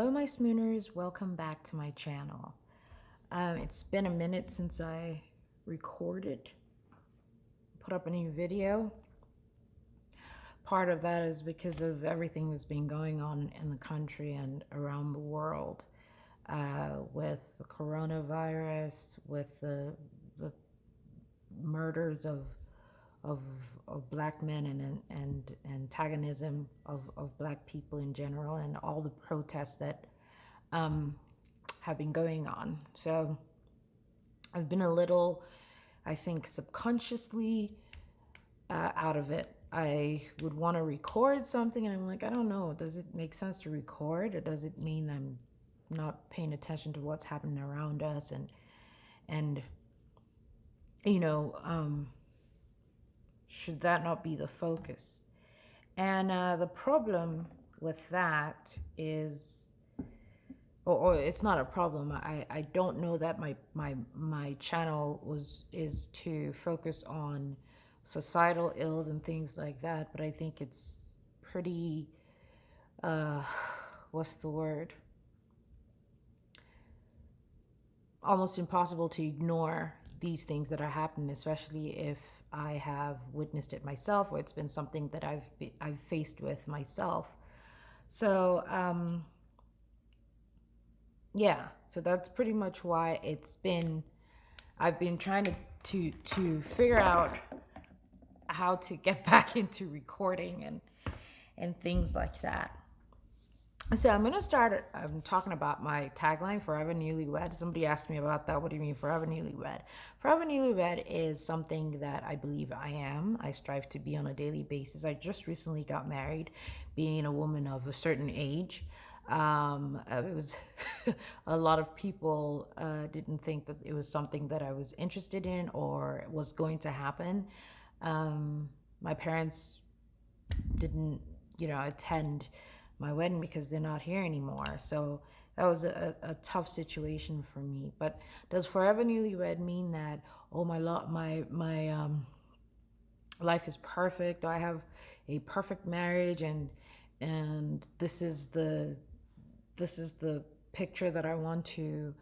Hello, my Smooners. Welcome back to my channel. It's been a minute since I recorded, put up a new video. Part of that is because of everything that's been going on in the country and around the world with the coronavirus, with the murders of, of black men and antagonism of black people in general, and all the protests that have been going on. So I've been a little, I think, subconsciously out of it. I would want to record something, and I'm like, I don't know, does it make sense to record, or does it mean I'm not paying attention to what's happening around us? And you know, should that not be the focus? And the problem with that is, or it's not a problem. I don't know that my channel is to focus on societal ills and things like that, but I think it's pretty what's the word? Almost impossible to ignore these things that are happening, especially if I have witnessed it myself, or it's been something that I've faced with myself. So yeah, so that's pretty much why I've been trying to figure out how to get back into recording and things like that. So I'm gonna start talking about my tagline, Forever Newlywed. Somebody asked me about that. What do you mean, Forever Newlywed? Forever Newlywed is something that I believe I am. I strive to be on a daily basis. I just recently got married, being a woman of a certain age. It was a lot of people didn't think that it was something that I was interested in or was going to happen. My parents didn't, attend my wedding because they're not here anymore. So that was a tough situation for me. But does Forever Newlywed mean that, oh, my life is perfect? Do I have a perfect marriage, and this is the picture that I want to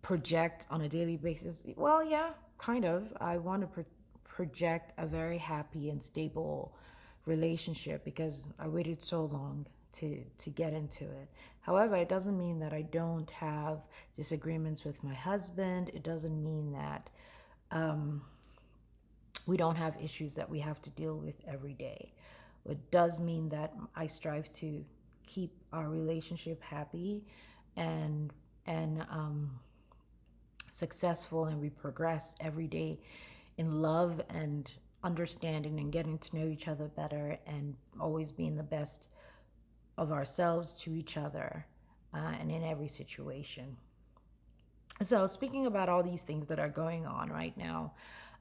project on a daily basis? Well, yeah, kind of. I want to project a very happy and stable relationship because I waited so long to get into it. However, it doesn't mean that I don't have disagreements with my husband. It doesn't mean that we don't have issues that we have to deal with every day. It does mean that I strive to keep our relationship happy and successful, and we progress every day in love and understanding and getting to know each other better, and always being the best of ourselves to each other, and in every situation. So speaking about all these things that are going on right now,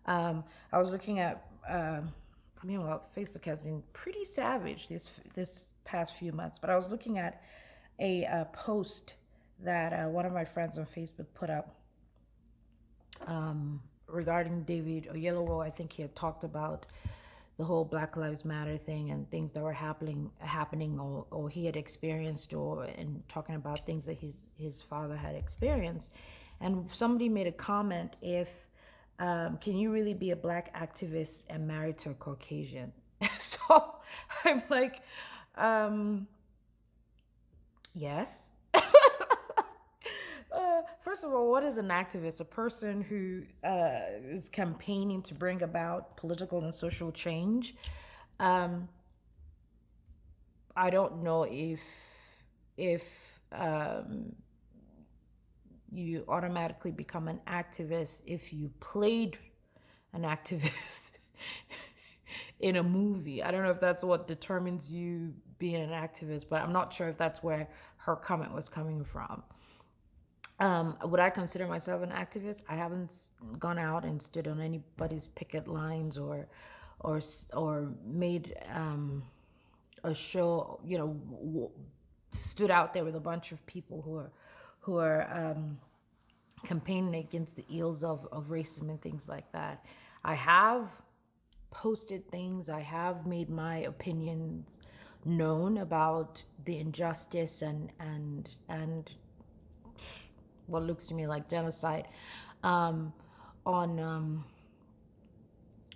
I was looking at, Facebook has been pretty savage this past few months. But I was looking at a post that one of my friends on Facebook put up regarding David Oyelowo. I think he had talked about the whole Black Lives Matter thing and things that were happening, or he had experienced, or and talking about things that his father had experienced. And somebody made a comment, if can you really be a black activist and married to a Caucasian? So I'm like, yes. First of all, what is an activist? A person who is campaigning to bring about political and social change. I don't know if you automatically become an activist if you played an activist in a movie. I don't know if that's what determines you being an activist, but I'm not sure if that's where her comment was coming from. Would I consider myself an activist? I haven't gone out and stood on anybody's picket lines or made a show. Stood out there with a bunch of people who are campaigning against the ills of racism and things like that. I have posted things. I have made my opinions known about the injustice and what looks to me like genocide on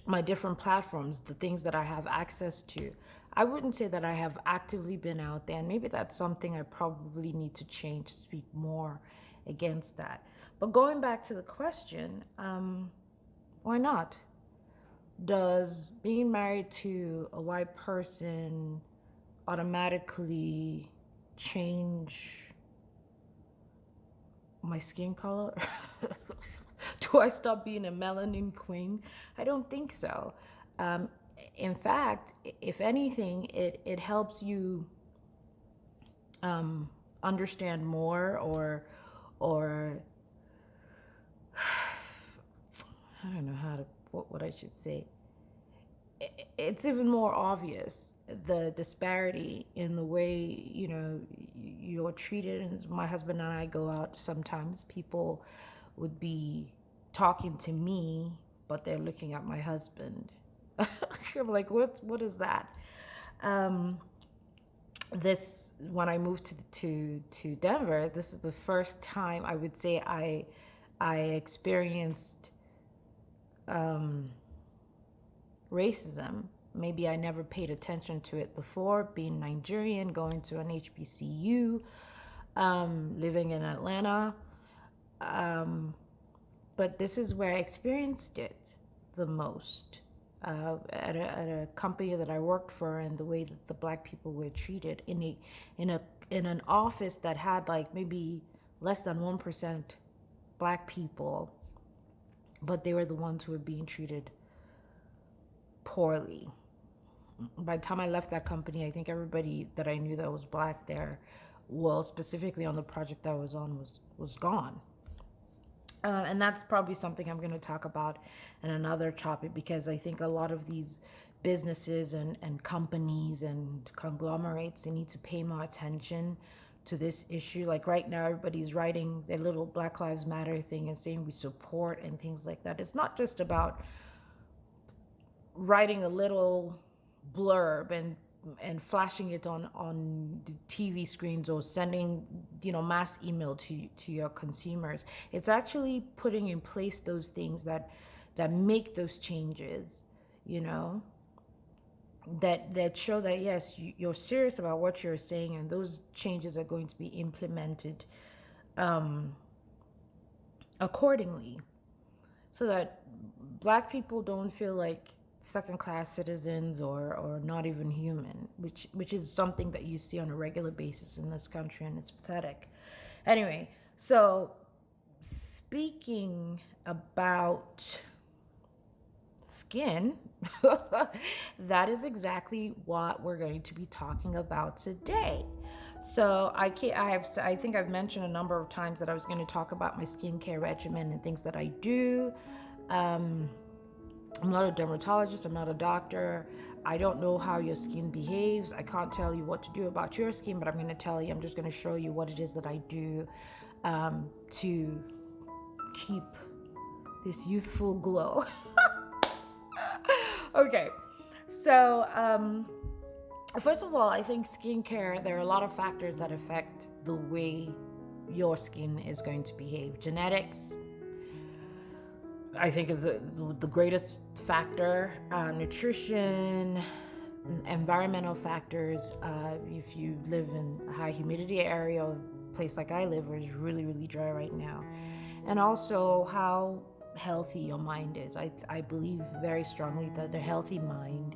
my different platforms, the things that I have access to. I wouldn't say that I have actively been out there, and maybe that's something I probably need to change to speak more against that. But going back to the question, why not? Does being married to a white person automatically change my skin color? Do I stop being a melanin queen? I don't think so. In fact, if anything, it helps you understand more, or I don't know how to what I should say. It's even more obvious, the disparity in the way you're treated. And my husband and I go out sometimes, people would be talking to me, but they're looking at my husband. I'm like, what is that? This When I moved to Denver, this is the first time I would say I experienced racism. Maybe I never paid attention to it before, being Nigerian, going to an HBCU, living in Atlanta. But this is where I experienced it the most, at a company that I worked for, and the way that the black people were treated in an office that had like maybe less than 1% black people, but they were the ones who were being treated poorly. By the time I left that company, I think everybody that I knew that was black there, well, specifically on the project that I was on, was gone. And that's probably something I'm going to talk about in another topic, because I think a lot of these businesses and companies and conglomerates, they need to pay more attention to this issue. Like right now, everybody's writing their little Black Lives Matter thing and saying we support and things like that. It's not just about writing a little blurb and flashing it on the TV screens, or sending mass email to your consumers. It's actually putting in place those things that make those changes, that show that yes, you're serious about what you're saying, and those changes are going to be implemented accordingly, so that black people don't feel like second-class citizens or not even human, which is something that you see on a regular basis in this country, and it's pathetic. Anyway, so speaking about skin, that is exactly what we're going to be talking about today. So I think I've mentioned a number of times that I was going to talk about my skincare regimen and things that I do. I'm not a dermatologist, I'm not a doctor. I don't know how your skin behaves. I can't tell you what to do about your skin, but I'm just going to show you what it is that I do to keep this youthful glow. Okay, so first of all, I think skincare, there are a lot of factors that affect the way your skin is going to behave. Genetics, I think, is the greatest factor. Nutrition, environmental factors. If you live in a high humidity area, a place like I live, where it's really, really dry right now. And also how healthy your mind is. I believe very strongly that a healthy mind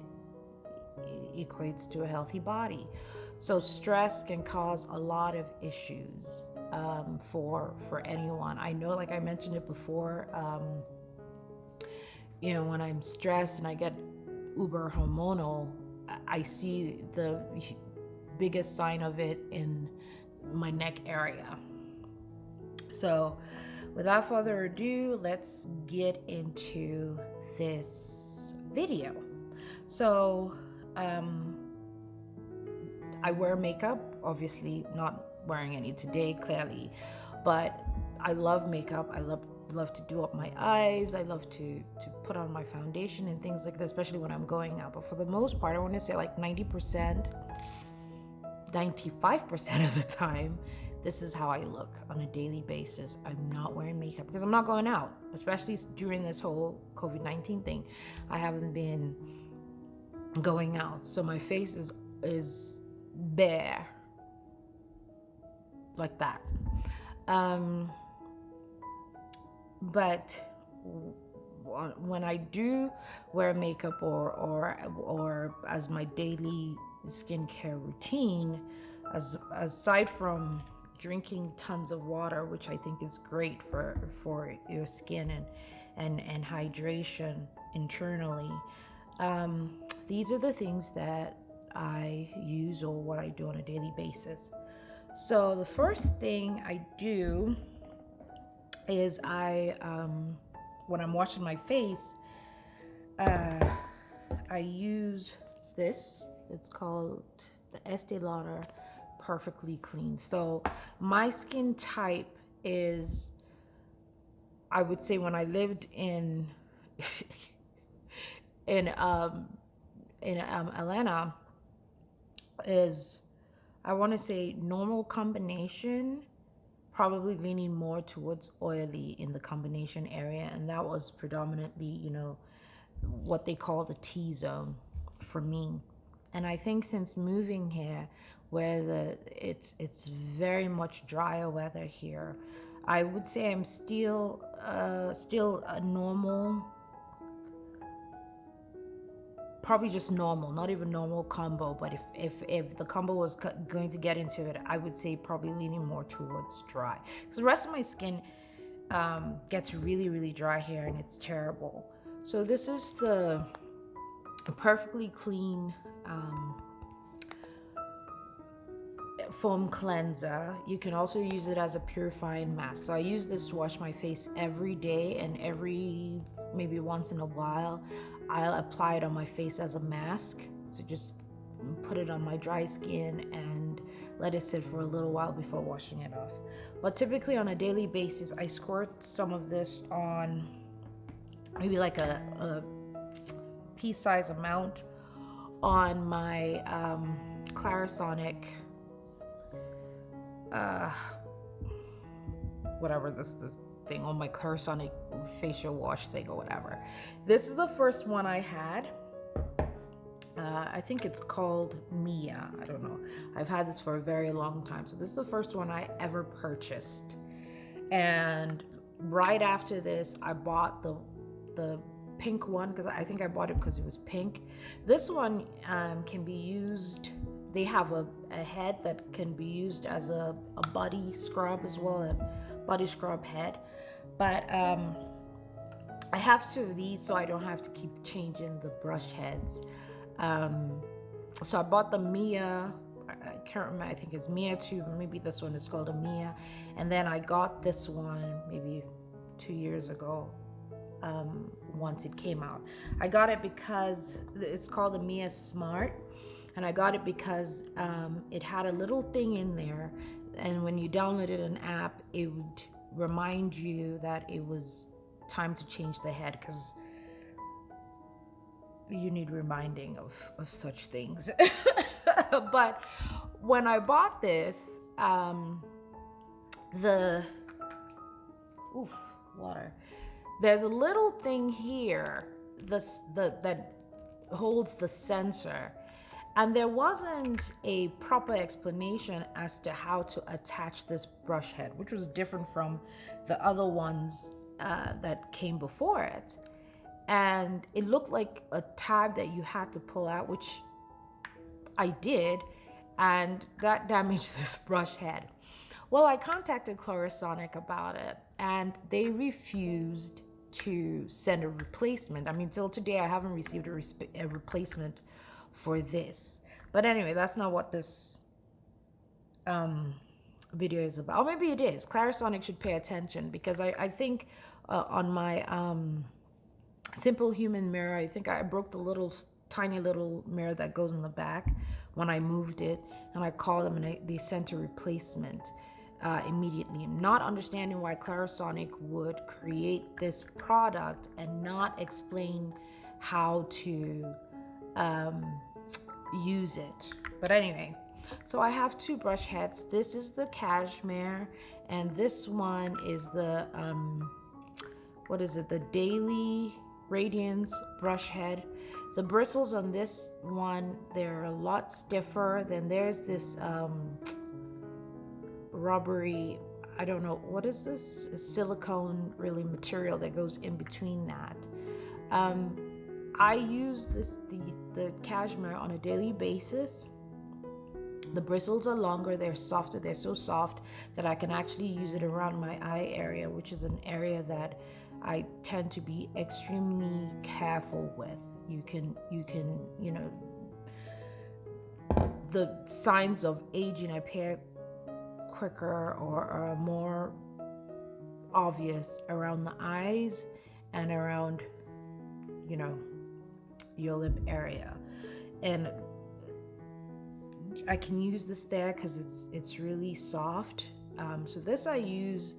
equates to a healthy body. So stress can cause a lot of issues for anyone. I know, like I mentioned it before, when I'm stressed and I get uber hormonal, I see the biggest sign of it in my neck area. So without further ado, let's get into this video. So I wear makeup, obviously not wearing any today, clearly, but I love makeup. I love to do up my eyes. I love to put on my foundation and things like that, especially when I'm going out. But for the most part, I want to say like 90% 95% of the time, this is how I look on a daily basis. I'm not wearing makeup because I'm not going out, especially during this whole COVID-19 thing. I haven't been going out, so my face is bare like that. But when I do wear makeup or as my daily skincare routine, aside from drinking tons of water, which I think is great for your skin and hydration internally, these are the things that I use or what I do on a daily basis. So the first thing I do is when I'm washing my face, I use this. It's called the Estee Lauder Perfectly Clean. So my skin type is, I would say, when I lived in Atlanta, is, I want to say, normal combination, probably leaning more towards oily in the combination area, and that was predominantly, what they call the T-zone for me. And I think since moving here, where it's very much drier weather here, I would say I'm still a normal, probably just normal, not even normal combo. But if the combo was going to get into it, I would say probably leaning more towards dry, because the rest of my skin gets really, really dry here, and it's terrible. So this is the Perfectly Clean foam cleanser. You can also use it as a purifying mask. So I use this to wash my face every day, and maybe once in a while I'll apply it on my face as a mask. So just put it on my dry skin and let it sit for a little while before washing it off. But typically on a daily basis, I squirt some of this on, maybe like a pea-size amount, on my Clarisonic, whatever this thing, on my Clarisonic facial wash thing or whatever. This is the first one I had. I think it's called Mia. I don't know. I've had this for a very long time. So this is the first one I ever purchased. And right after this, I bought the pink one, because I think I bought it because it was pink. This one can be used. They have a head that can be used as a body scrub as well, a body scrub head. But I have two of these, so I don't have to keep changing the brush heads. So I bought the Mia, I can't remember, I think it's Mia 2, or maybe this one is called a Mia. And then I got this one maybe 2 years ago, once it came out. I got it because it's called the Mia Smart, and I got it because it had a little thing in there, and when you downloaded an app, it would remind you that it was time to change the head, because you need reminding of such things. But when I bought this, water. There's a little thing here that holds the sensor, and there wasn't a proper explanation as to how to attach this brush head, which was different from the other ones that came before it. And it looked like a tab that you had to pull out, which I did, and that damaged this brush head. Well, I contacted Clarisonic about it, and they refused to send a replacement. I mean, till today, I haven't received a replacement for this. But anyway, that's not what this video is about. Or maybe it is. Clarisonic should pay attention, because I think on my Simple Human mirror, I think I broke the tiny little mirror that goes in the back when I moved it, and I called them, and they sent a replacement immediately. Not understanding why Clarisonic would create this product and not explain how to use it. But anyway, So I have two brush heads. This is the cashmere, and this one is the what is it, the Daily Radiance brush head. The bristles on this one, they're a lot stiffer. Then there's this rubbery, I don't know, what is this? It's silicone really material that goes in between that. I use the cashmere on a daily basis. The bristles are longer, they're softer, they're so soft that I can actually use it around my eye area, which is an area that I tend to be extremely careful with. You can, the signs of aging appear quicker or are more obvious around the eyes and around, your lip area. And I can use this there because it's really soft. So this I use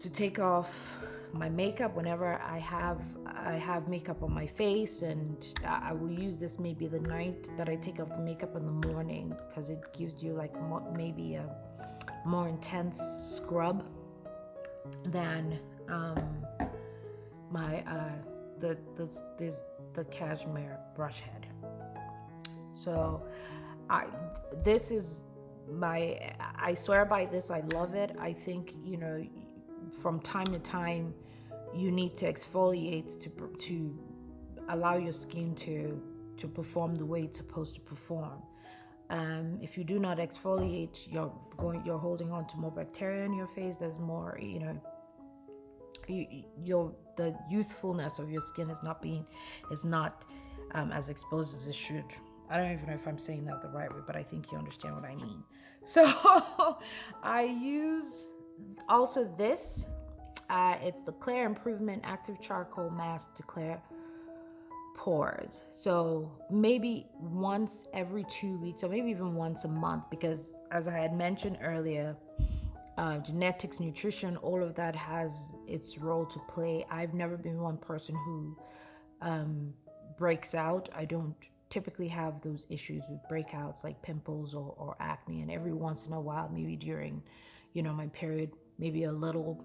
to take off my makeup whenever I have makeup on my face, and I will use this maybe the night that I take off the makeup in the morning, because it gives you like maybe a more intense scrub than the cashmere brush head. So this is I swear by this. I love it. I think, from time to time you need to exfoliate to allow your skin to perform the way it's supposed to perform. If you do not exfoliate, you're holding on to more bacteria in your face. There's more, the youthfulness of your skin is not as exposed as it should. I don't even know if I'm saying that the right way, but I think you understand what I mean. So I use also this. It's the Clear Improvement Active Charcoal Mask to clear pores. So maybe once every 2 weeks, or maybe even once a month, because as I had mentioned earlier, genetics, nutrition, all of that has its role to play. I've never been one person who breaks out. I don't typically have those issues with breakouts like pimples or acne, and every once in a while, maybe during my period, maybe a little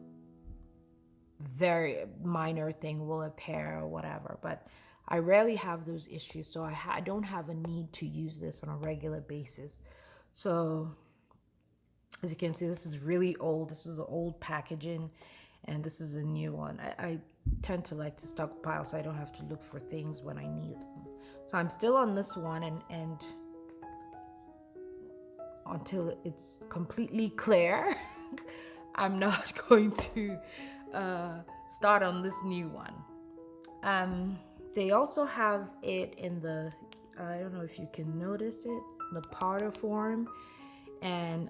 very minor thing will appear or whatever, but I rarely have those issues, so I don't have a need to use this on a regular basis. So as you can see, this is really old. This is an old packaging, and this is a new one. I tend to like to stockpile so I don't have to look for things when I need them. So I'm still on this one, and until it's completely clear, I'm not going to start on this new one. They also have it in the, I don't know if you can notice it, the powder form, and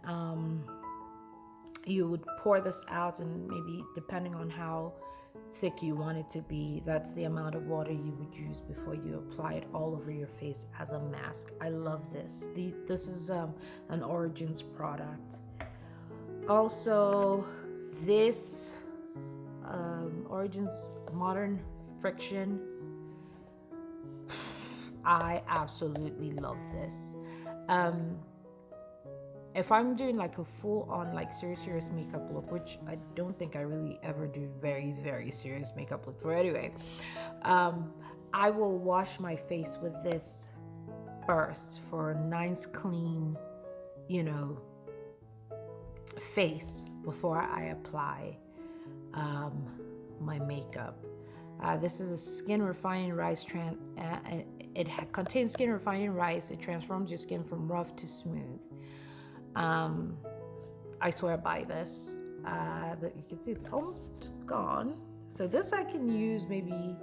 you would pour this out, and maybe depending on how thick you want it to be, that's the amount of water you would use before you apply it all over your face as a mask. I love this. This is an Origins product. Also, this Origins Modern Friction, I absolutely love this. If I'm doing like a full on like serious makeup look, which I don't think I really ever do very, very serious makeup look, but anyway, I will wash my face with this first for a nice clean, face before I apply my makeup. This is a skin refining rice. It contains skin refining rice. It transforms your skin from rough to smooth. I swear by this. That you can see it's almost gone. So this I can use maybe.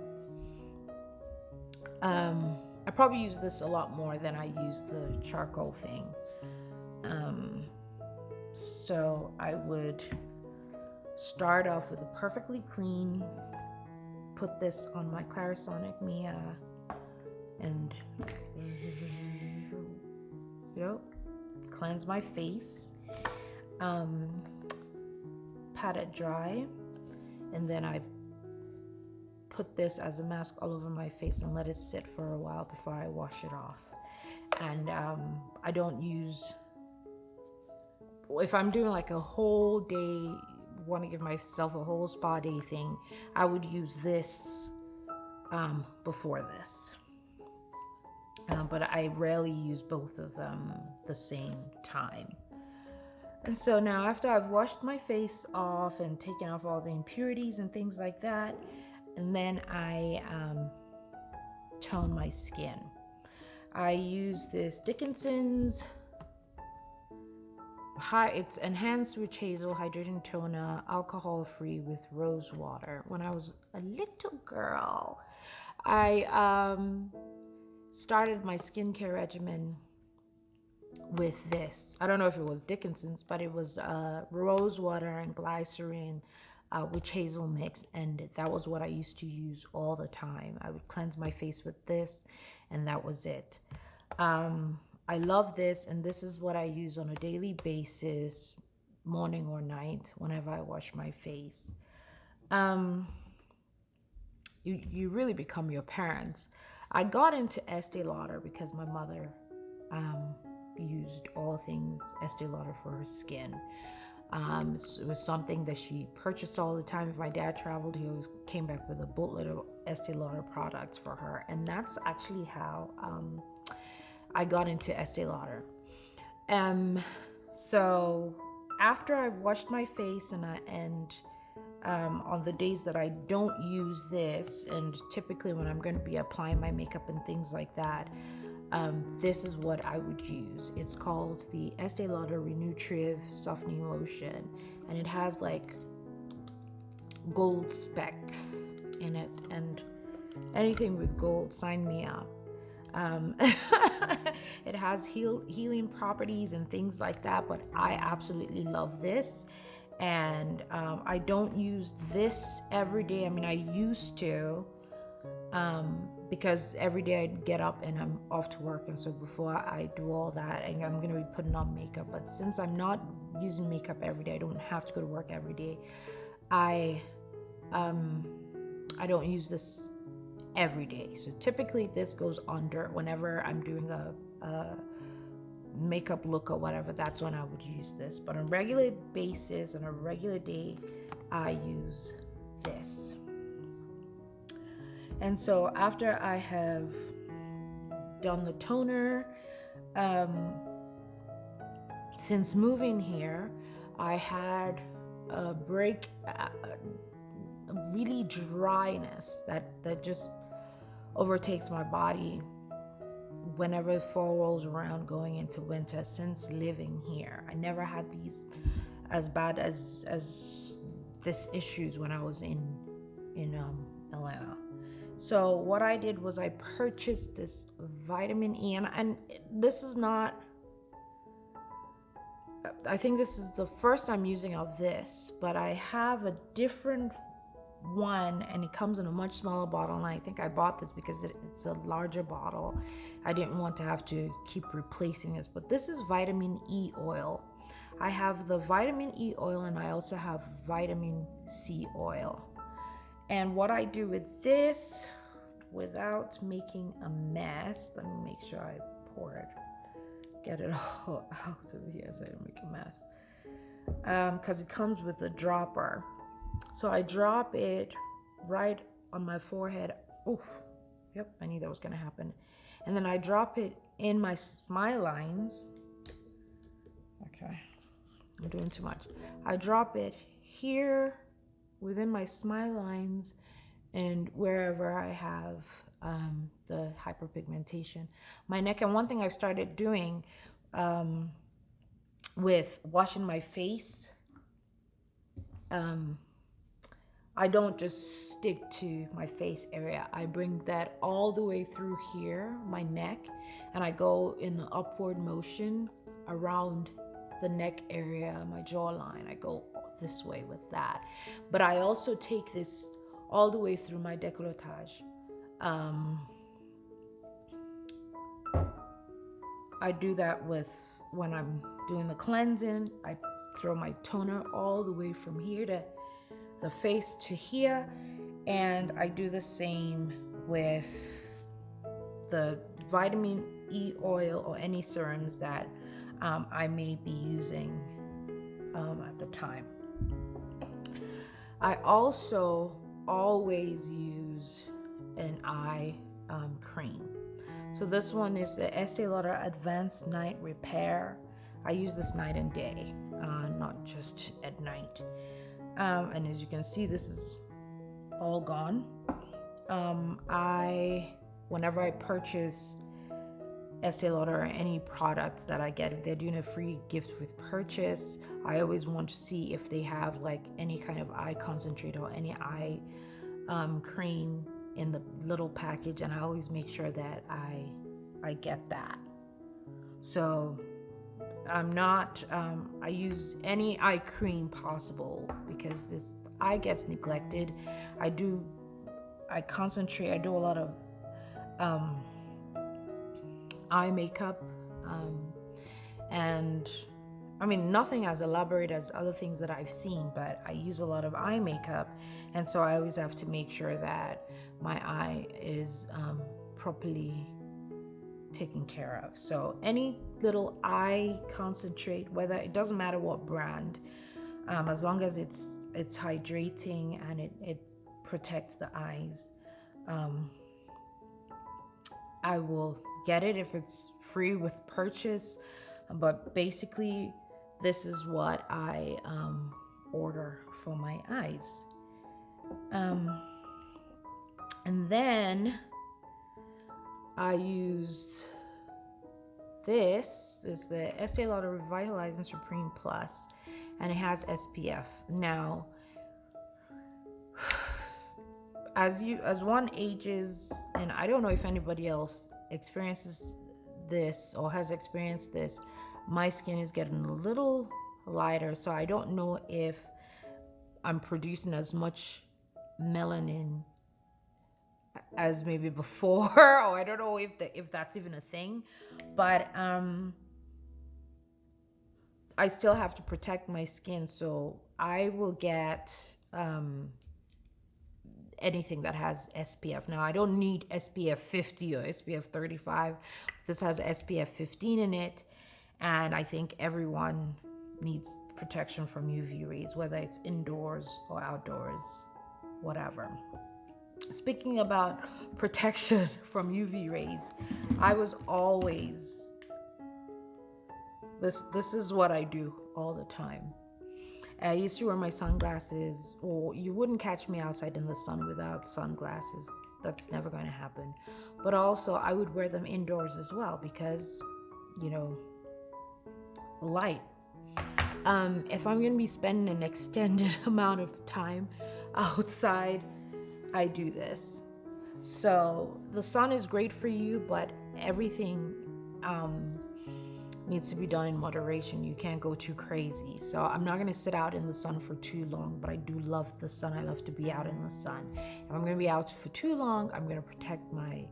I probably use this a lot more than I use the charcoal thing. So I would start off with a perfectly clean. Put this on my Clarisonic Mia, and cleanse my face, pat it dry, and then I put this as a mask all over my face and let it sit for a while before I wash it off. And I don't use, if I'm doing like a whole day, want to give myself a whole spa day thing, I would use this before this. But I rarely use both of them the same time. And so now after I've washed my face off and taken off all the impurities and things like that, and then I tone my skin. I use this Dickinson's it's enhanced witch hazel hydration toner, alcohol free with rose water. When I was a little girl, I started my skincare regimen with this. I don't know if it was Dickinson's, but it was rose water and glycerin witch hazel mix, and that was what I used to use all the time. I would cleanse my face with this, and that was it. I love this, and this is what I use on a daily basis, morning or night, whenever I wash my face. You really become your parents. I got into Estee Lauder because my mother used all things Estee Lauder for her skin. It was something that she purchased all the time. If my dad traveled, he always came back with a boatload of Estee Lauder products for her, and that's actually how I got into Estee Lauder. So after I've washed my face and on the days that I don't use this, and typically when I'm going to be applying my makeup and things like that, this is what I would use. It's called the Estee Lauder Renutritive Softening Lotion, and it has like gold specks in it, and anything with gold, sign me up. It has healing properties and things like that, but I absolutely love this. And I don't use this every day. I mean, I used to, because every day I get up and I'm off to work, and so before I do all that, and I'm gonna be putting on makeup. But since I'm not using makeup every day, I don't have to go to work every day. I don't use this every day. So typically this goes under whenever I'm doing a makeup look or whatever. That's when I would use this. But on a regular basis, on a regular day, I use this. And so after I have done the toner, since moving here, I had a really dryness that just overtakes my body whenever fall rolls around going into winter. Since living here, I never had these as bad as this issues when I was in Atlanta. So what I did was I purchased this vitamin E, and this is not, I think this is the first I'm using of this, but I have a different one, and it comes in a much smaller bottle, and I think I bought this because it's a larger bottle. I didn't want to have to keep replacing this, but this is vitamin E oil. I have the vitamin E oil, and I also have vitamin C oil. And what I do with this, without making a mess, let me make sure I pour it, get it all out of here so I don't make a mess, because it comes with a dropper. So I drop it right on my forehead. Oh, yep, I knew that was going to happen. And then I drop it in my smile lines. Okay, I'm doing too much. I drop it here within my smile lines and wherever I have the hyperpigmentation. My neck, and one thing I've started doing with washing my face, I don't just stick to my face area. I bring that all the way through here, my neck, and I go in the upward motion around the neck area, my jawline. I go this way with that. But I also take this all the way through my décolletage. I do that with when I'm doing the cleansing. I throw my toner all the way from here to the face to here, and I do the same with the vitamin oil or any serums that I may be using at the time. I also always use an eye cream. So this one is the Estee Lauder Advanced Night Repair. I use this night and day, not just at night. And as you can see, this is all gone. Whenever I purchase Estee Lauder or any products that I get, if they're doing a free gift with purchase, I always want to see if they have like any kind of eye concentrate or any eye cream in the little package, and I always make sure that I get that. So I use any eye cream possible because this eye gets neglected. I concentrate, I do a lot of eye makeup, and I mean, nothing as elaborate as other things that I've seen, but I use a lot of eye makeup, and so I always have to make sure that my eye is properly taken care of. So any little eye concentrate, whether, it doesn't matter what brand, as long as it's hydrating and it protects the eyes, I will get it if it's free with purchase. But basically, this is what I order for my eyes. And then I use this is the Estee Lauder Revitalizing Supreme Plus, and it has SPF. Now, as one ages, and I don't know if anybody else experiences this or has experienced this, my skin is getting a little lighter, so I don't know if I'm producing as much melanin as maybe before, or I don't know if that's even a thing, but I still have to protect my skin, so I will get anything that has SPF. Now, I don't need SPF 50 or SPF 35. This has SPF 15 in it, and I think everyone needs protection from UV rays, whether it's indoors or outdoors, whatever. Speaking about protection from UV rays, I was always, this is what I do all the time. I used to wear my sunglasses, or you wouldn't catch me outside in the sun without sunglasses. That's never going to happen. But also, I would wear them indoors as well because, light. If I'm going to be spending an extended amount of time outside, I do this. So the sun is great for you, but everything needs to be done in moderation. You can't go too crazy. So I'm not going to sit out in the sun for too long, but I do love the sun. I love to be out in the sun. If I'm going to be out for too long, I'm going to protect my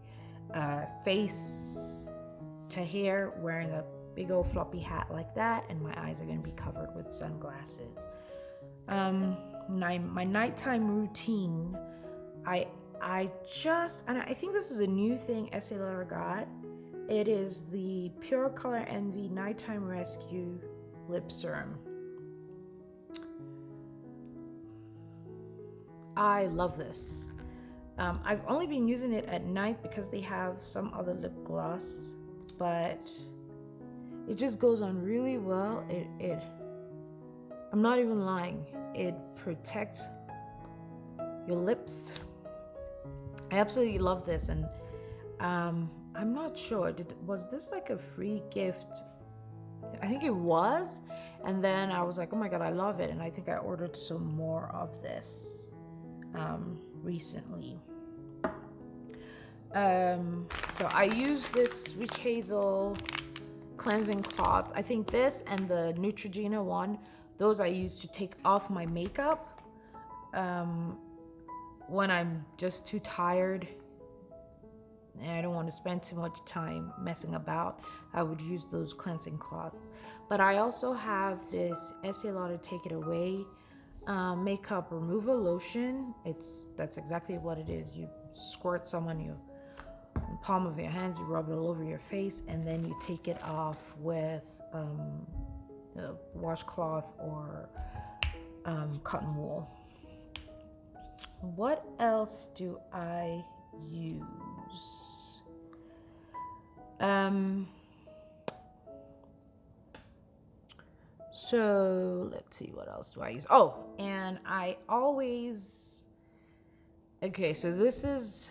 face to hair wearing a big old floppy hat like that, and my eyes are going to be covered with sunglasses. My nighttime routine, and I think this is a new thing Estee Lauder got. It is the Pure Color Envy Nighttime Rescue Lip Serum. I love this. I've only been using it at night because they have some other lip gloss, but it just goes on really well. I'm not even lying. It protects your lips. I absolutely love this, and I'm not sure. Was this like a free gift? I think it was. And then I was like, oh my God, I love it. And I think I ordered some more of this recently. So I use this Witch Hazel cleansing cloth. I think this and the Neutrogena one, those I use to take off my makeup when I'm just too tired and I don't want to spend too much time messing about. I would use those cleansing cloths. But I also have this Estee Lauder Take It Away makeup removal lotion. That's exactly what it is. You squirt some on your palm of your hands, you rub it all over your face, and then you take it off with a washcloth or cotton wool. What else do I use? So let's see, what else do I use? Oh, and I always, okay, so this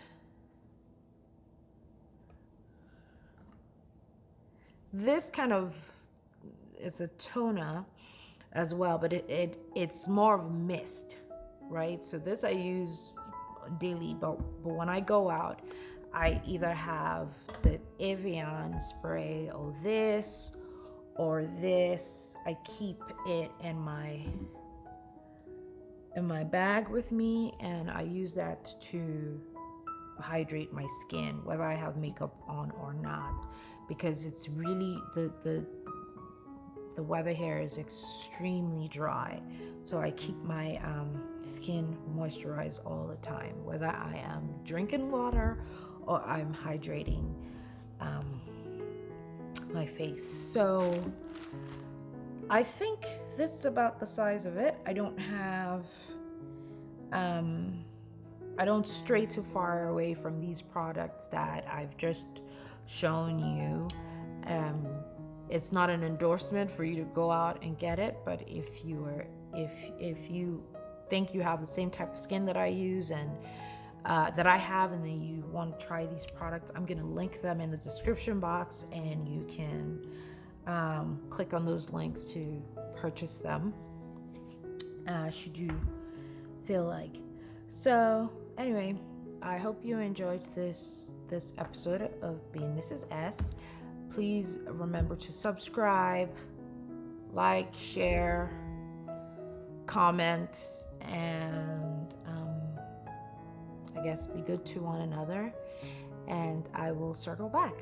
kind of is a toner as well, but it's more of a mist, right? So this I use daily, but when I go out, I either have the Evian spray or this. I keep it in my bag with me, and I use that to hydrate my skin, whether I have makeup on or not, because it's really the weather here is extremely dry, so I keep my skin moisturized all the time, whether I am drinking water or I'm hydrating my face. So I think this is about the size of it. I don't stray too far away from these products that I've just shown you. It's not an endorsement for you to go out and get it, but if you think you have the same type of skin that I use and that I have, and then you want to try these products, I'm going to link them in the description box, and you can click on those links to purchase them should you feel like. So anyway, I hope you enjoyed this episode of Being Mrs. S. Please remember to subscribe, like, share, comment, and I guess be good to one another, and I will circle back.